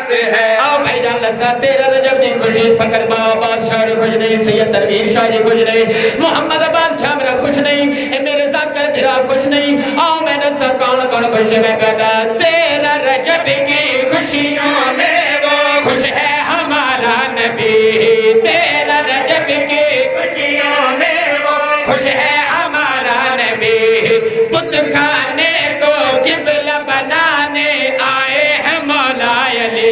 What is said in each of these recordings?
بات ہے آؤ بھائی جان لسا تیرا رجب نہیں خوشی فقط عباس شاہ خوش نہیں سید تنویر شاہ جی خوش نہیں محمد عباس شاہ میرا خوش نہیں اے میرے ذاکر بھرا خوش نہیں آؤ میں نسا کون کون خوش ہے پیدا تیرا رجب کی خوشیوں میں وہ خوش ہے ہمارا نبی تیرا رجب کی خوشیوں میں وہ خوش ہے ہمارا نبی بت خانے کو قبلہ بنانے آئے ہیں مولا علی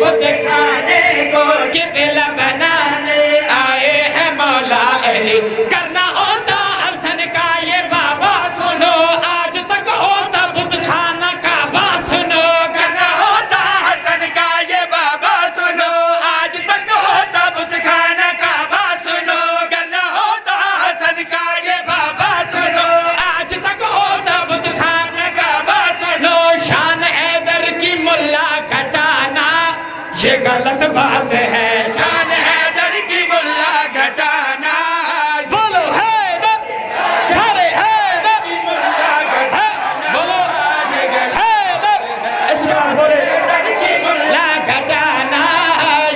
بت خانے کو قبلہ بنانے آئے ہیں مولا علی کرنا ہوتا حسن کا یہ بابا سنو آج تک ہوتا بت خانہ کعبہ سنو کرنا ہوتا حسن کا یہ بابا سنو آج تک ہوتا بت خانہ کعبہ سنو کرنا ہوتا حسن کا یہ بابا سنو آج تک ہوتا بت خانہ کعبہ سنو شان حیدر کی ملا گھٹانا یہ غلط بات ہے شان حیدر کی ملا گھٹانا بولو حیدر سارے حیدر بولو حیدر اس کے بعد بولے لا گھٹانا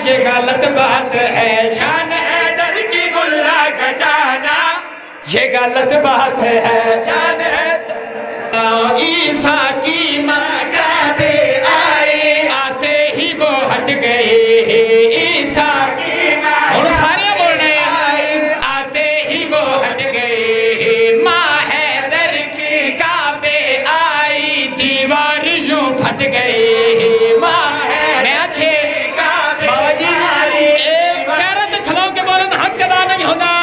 یہ غلط بات ہے شان حیدر کی ملا گھٹانا یہ غلط بات ہے شان حیدر عیسیٰ کی ماں کعبے آئے آتے ہی وہ ہٹ گئے عیسیٰ کی ماں اور سارے بول رہے ہیں آتے ہی وہ ہٹ گئے ماں حیدر کی کعبے آئی دیوار یوں پھٹ گئی ماں حیدر کی کعبے بابا جی ایک غیرت کھلو کے بولن حق ادا نہیں ہوگا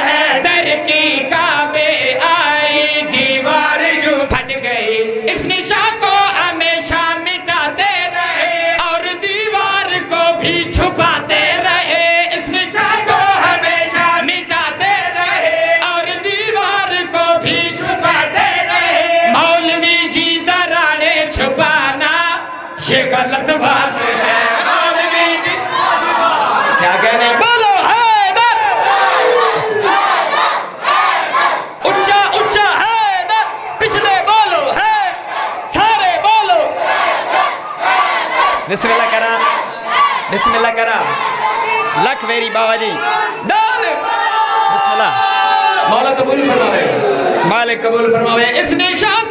حیدر کی کعبے آئی دیوار یوں پھٹ گئی اس نشان کو ہمیشہ مٹاتے رہے اور دیوار کو بھی چھپاتے رہے اس نشان کو ہمیشہ مٹاتے رہے اور دیوار کو بھی چھپاتے رہے مولوی جی دراڑے چھپانا یہ غلط بات ہے مولوی جی کیا کہنے بولو حیدر اچھا اچھا حیدر پچھلے بولو ہے سارے بولو بسم اللہ کرا بسم اللہ کرا لکھ ویری بابا جی دان بسم اللہ مولا قبول فرماوے مالک قبول فرماوے اس نشان